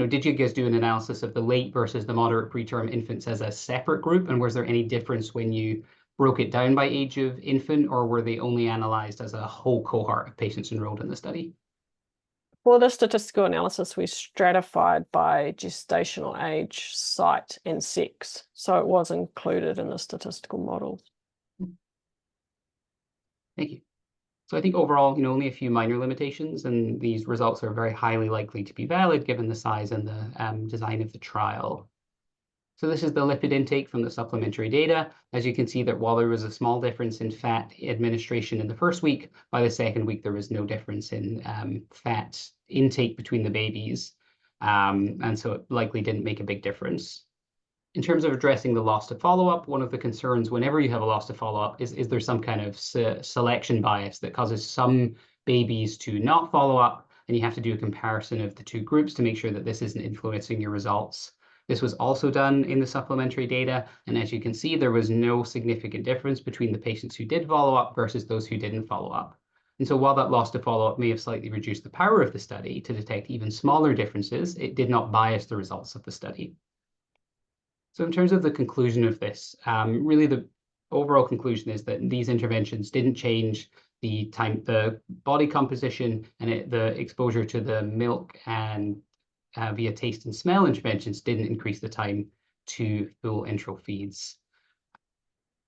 did you guys do an analysis of the late versus the moderate preterm infants as a separate group? And was there any difference when you broke it down by age of infant, or were they only analyzed as a whole cohort of patients enrolled in the study? For the statistical analysis, we stratified by gestational age, site, and sex. So it was included in the statistical model. Thank you. So I think overall, only a few minor limitations, and these results are very highly likely to be valid given the size and the design of the trial. So this is the lipid intake from the supplementary data. As you can see, that while there was a small difference in fat administration in the first week, by the second week, there was no difference in fat intake between the babies. And so it likely didn't make a big difference. In terms of addressing the loss to follow-up, one of the concerns whenever you have a loss to follow-up is there some kind of selection bias that causes some babies to not follow up, and you have to do a comparison of the two groups to make sure that this isn't influencing your results. This was also done in the supplementary data, and as you can see, there was no significant difference between the patients who did follow up versus those who didn't follow up. And so while that loss to follow-up may have slightly reduced the power of the study to detect even smaller differences, it did not bias the results of the study. So in terms of the conclusion of this, really the overall conclusion is that these interventions didn't change the body composition, and the exposure to the milk and via taste and smell interventions didn't increase the time to full enteral feeds.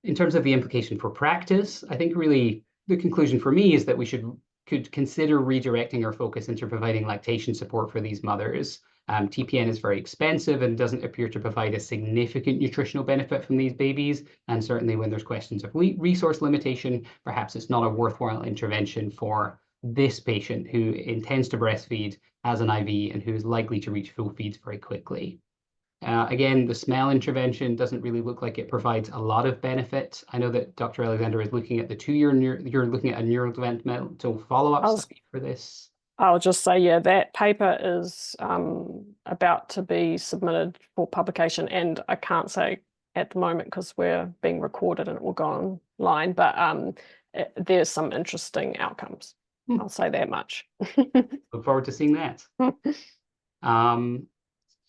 In terms of the implication for practice, I think really the conclusion for me is that we should could consider redirecting our focus into providing lactation support for these mothers. TPN is very expensive and doesn't appear to provide a significant nutritional benefit from these babies. And certainly when there's questions of resource limitation, perhaps it's not a worthwhile intervention for this patient who intends to breastfeed, has an IV, and who is likely to reach full feeds very quickly. Again, the smell intervention doesn't really look like it provides a lot of benefit. I know that Dr. Alexander is looking at the 2-year, you're looking at a neurodevelopmental follow-up study for this. I'll just say, yeah, that paper is about to be submitted for publication, and I can't say at the moment because we're being recorded and it will go online, but there's some interesting outcomes. I'll say that much. Look forward to seeing that.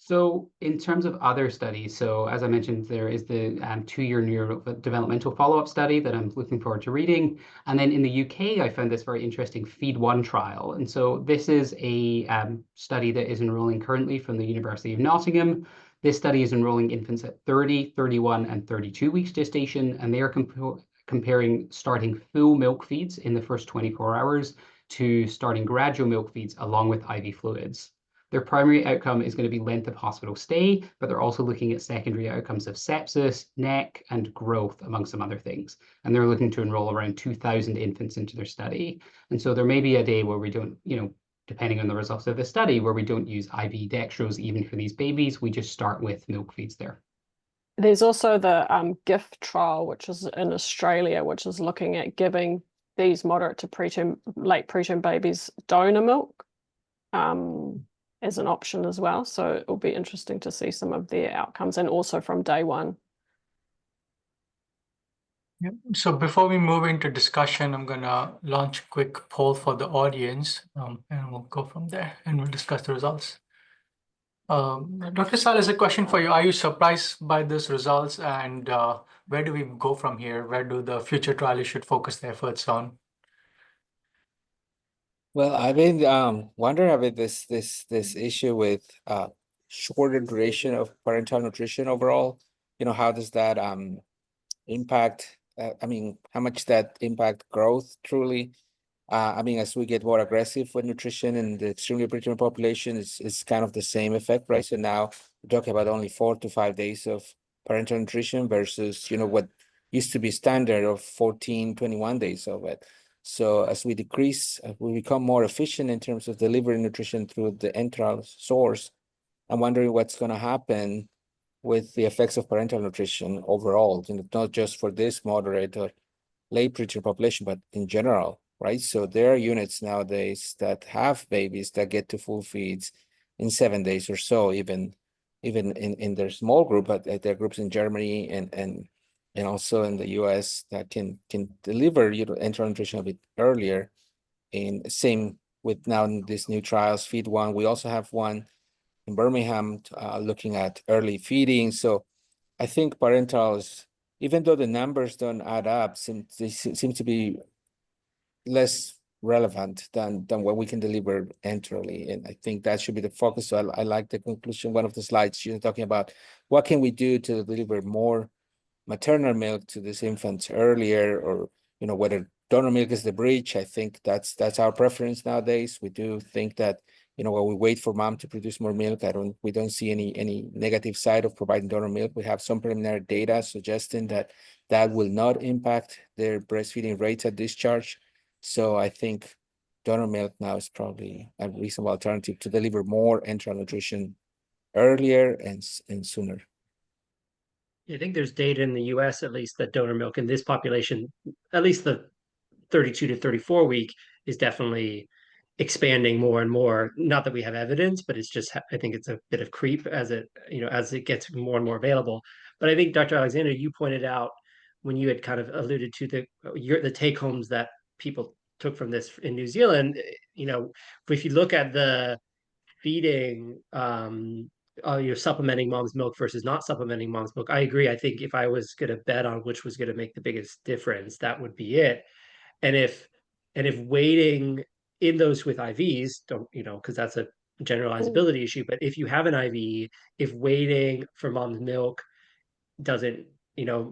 So in terms of other studies, so as I mentioned, there is the 2-year neurodevelopmental follow-up study that I'm looking forward to reading. And then in the UK, I found this very interesting Feed1 trial. And so this is a study that is enrolling currently from the University of Nottingham. This study is enrolling infants at 30, 31, and 32 weeks gestation, and they are comparing starting full milk feeds in the first 24 hours to starting gradual milk feeds along with IV fluids. Their primary outcome is going to be length of hospital stay, but they're also looking at secondary outcomes of sepsis, neck, and growth, among some other things. And they're looking to enroll around 2,000 infants into their study. And so there may be a day where we don't, depending on the results of the study, where we don't use IV dextrose even for these babies. We just start with milk feeds there. There's also the GIFT trial, which is in Australia, which is looking at giving these moderate to preterm, late preterm babies donor milk as an option as well. So it'll be interesting to see some of their outcomes, and also from day one. Yep. So before we move into discussion, I'm going to launch a quick poll for the audience, and we'll go from there and we'll discuss the results. Dr. Salas, a question for you. Are you surprised by these results, and where do we go from here? Where do the future trialists should focus their efforts on? Well, I've been wondering about this issue with shorter duration of parental nutrition overall. How does that impact? How much that impact growth truly? As we get more aggressive with nutrition in the extremely preterm population, it's kind of the same effect, right? So now we're talking about only 4 to 5 days of parental nutrition versus what used to be standard of 14, 21 days of it. So as we decrease, we become more efficient in terms of delivering nutrition through the enteral source. I'm wondering what's going to happen with the effects of parental nutrition overall, not just for this moderate or late preterm population, but in general, right? So there are units nowadays that have babies that get to full feeds in 7 days or so, even in their small group, but there are groups in Germany and also in the US that can deliver enteral nutrition a bit earlier. And same with now these new trials, Feed1. We also have one in Birmingham looking at early feeding. So I think parentals, even though the numbers don't add up, they seem to be less relevant than what we can deliver enterally. And I think that should be the focus. So I like the conclusion, one of the slides, talking about what can we do to deliver more maternal milk to these infants earlier, or whether donor milk is the bridge. I think that's our preference nowadays. We do think that while we wait for mom to produce more milk, we don't see any negative side of providing donor milk. We have some preliminary data suggesting that will not impact their breastfeeding rates at discharge. So I think donor milk now is probably a reasonable alternative to deliver more enteral nutrition earlier and sooner. I think there's data in the US, at least, that donor milk in this population, at least the 32 to 34 week, is definitely expanding more and more. Not that we have evidence, but it's just, I think it's a bit of creep as it gets more and more available. But I think, Dr. Alexander, you pointed out when you had kind of alluded to the take homes that people took from this in New Zealand, if you look at the feeding, you're supplementing mom's milk versus not supplementing mom's milk. I agree. I think if I was going to bet on which was going to make the biggest difference, that would be it. And if waiting in those with IVs, don't, because that's a generalizability issue, but if you have an IV, if waiting for mom's milk doesn't,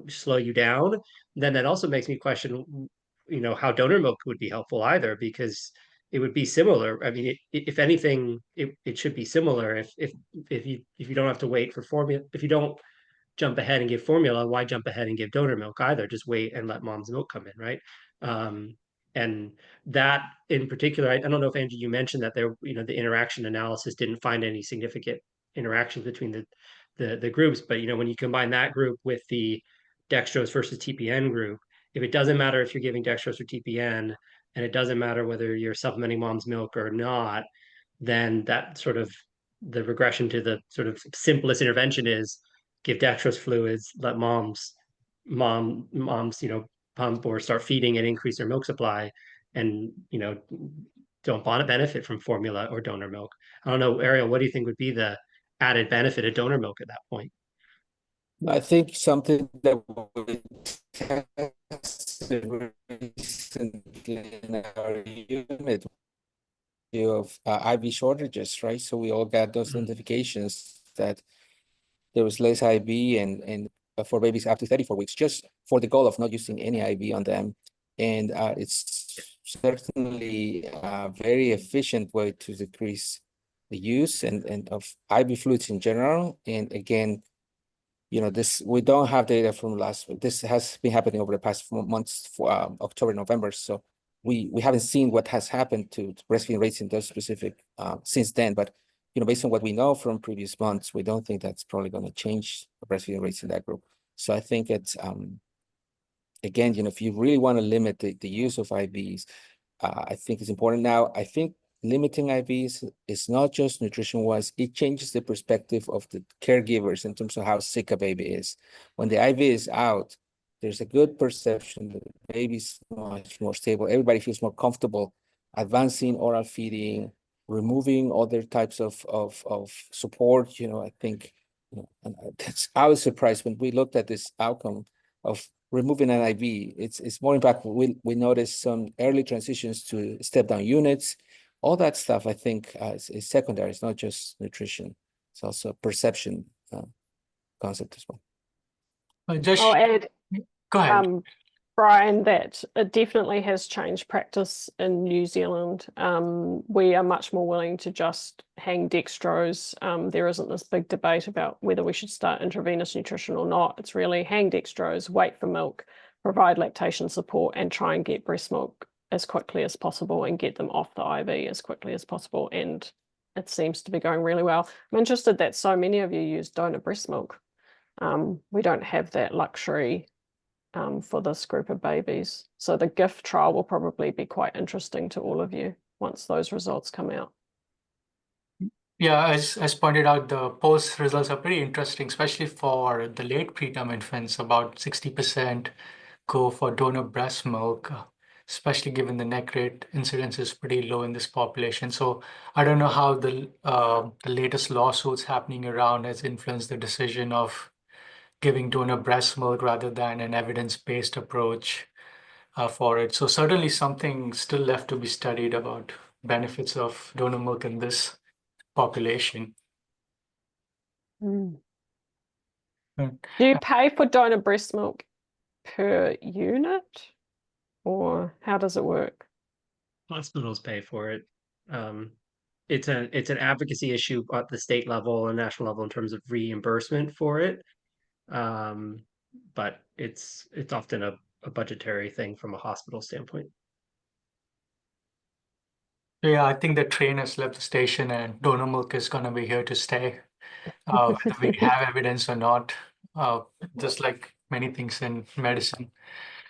slow you down, then that also makes me question how donor milk would be helpful either, because it would be similar. I mean, if anything, it should be similar. If you don't have to wait for formula, if you don't jump ahead and give formula, why jump ahead and give donor milk either? Just wait and let mom's milk come in, right? And that in particular, I don't know if Angie, you mentioned that the interaction analysis didn't find any significant interactions between the groups, but when you combine that group with the dextrose versus TPN group, if it doesn't matter if you're giving dextrose or TPN, and it doesn't matter whether you're supplementing mom's milk or not, then that sort of the regression to the sort of simplest intervention is give dextrose fluids, let moms pump or start feeding and increase their milk supply, and don't want to benefit from formula or donor milk. I don't know, Ariel, what do you think would be the added benefit of donor milk at that point? I think something that we tested recently in our unit of IV shortages, right? So we all got those notifications that there was less IV and for babies up to 34 weeks, just for the goal of not using any IV on them. And it's certainly a very efficient way to decrease the use and of IV fluids in general. And again, we don't have data from last week. This has been happening over the past 4 months for October, November. So we haven't seen what has happened to breastfeeding rates in those specific since then. But based on what we know from previous months, we don't think that's probably going to change the breastfeeding rates in that group. So I think it's again, if you really want to limit the use of IVs, I think it's important. Now, I think limiting IVs is not just nutrition-wise, it changes the perspective of the caregivers in terms of how sick a baby is. When the IV is out, there's a good perception that the baby's much more stable. Everybody feels more comfortable advancing oral feeding, removing other types of support. I think, I was surprised when we looked at this outcome of removing an IV. It's more impactful. We noticed some early transitions to step-down units. All that stuff, I think, is secondary. It's not just nutrition. It's also a perception concept as well. I'll add, Go ahead. Brian, that it definitely has changed practice in New Zealand. We are much more willing to just hang dextrose. There isn't this big debate about whether we should start intravenous nutrition or not. It's really hang dextrose, wait for milk, provide lactation support, and try and get breast milk as quickly as possible and get them off the IV as quickly as possible. And it seems to be going really well. I'm interested that so many of you use donor breast milk. We don't have that luxury for this group of babies. So the GIF trial will probably be quite interesting to all of you once those results come out. Yeah, as pointed out, the post results are pretty interesting, especially for the late preterm infants. About 60% go for donor breast milk, especially given the neck rate incidence is pretty low in this population. So I don't know how the latest lawsuits happening around has influenced the decision of giving donor breast milk rather than an evidence-based approach for it. So certainly something still left to be studied about benefits of donor milk in this population. Do Mm. you pay for donor breast milk per unit, or how does it work? Hospitals pay for it. It's an advocacy issue at the state level and national level in terms of reimbursement for it. But it's often a budgetary thing from a hospital standpoint. Yeah, I think the train has left the station and donor milk is going to be here to stay, whether we have evidence or not, just like many things in medicine.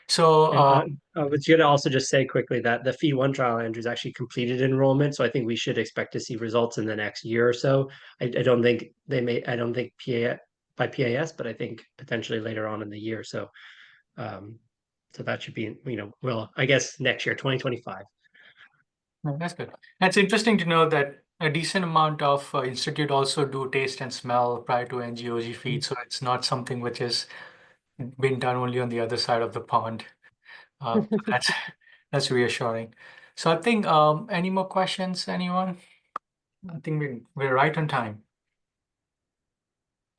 So, I was going to also just say quickly that the Feed1 trial, Andrew's actually completed enrollment, so I think we should expect to see results in the next year or so. I don't think I don't think by PAS, but I think potentially later on in the year. So that should be, well, I guess next year, 2025. that's good. It's interesting to know that a decent amount of institute also do taste and smell prior to NGOG feed, so it's not something which has been done only on the other side of the pond. That's reassuring. So I think any more questions, anyone? I think we're right on time.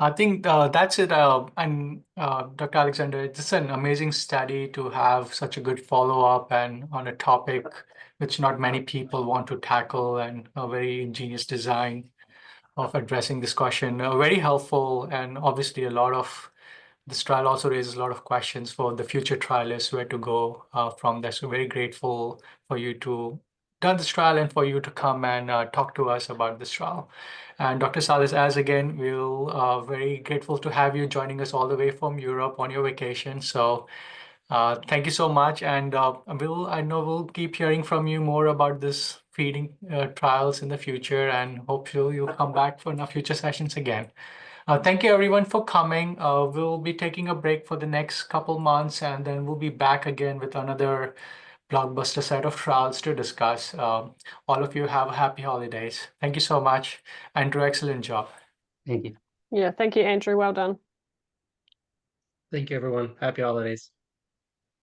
I think that's it. And Dr. Alexander, it's an amazing study to have such a good follow-up and on a topic which not many people want to tackle, and a very ingenious design of addressing this question. Very helpful, and obviously a lot of this trial also raises a lot of questions for the future trialists where to go from there. So very grateful for you to done this trial and for you to come and talk to us about this trial. And Dr. Salas, as again, we'll very grateful to have you joining us all the way from Europe on your vacation. So thank you so much. And I know we'll keep hearing from you more about this feeding trials in the future, and hopefully you'll come back for our future sessions again. Thank you everyone for coming. We'll be taking a break for the next couple months, and then we'll be back again with another blockbuster set of trials to discuss. All of you have happy holidays. Thank you so much. Andrew, excellent job. Thank you. Yeah, thank you, Andrew. Well done. Thank you, everyone. Happy holidays.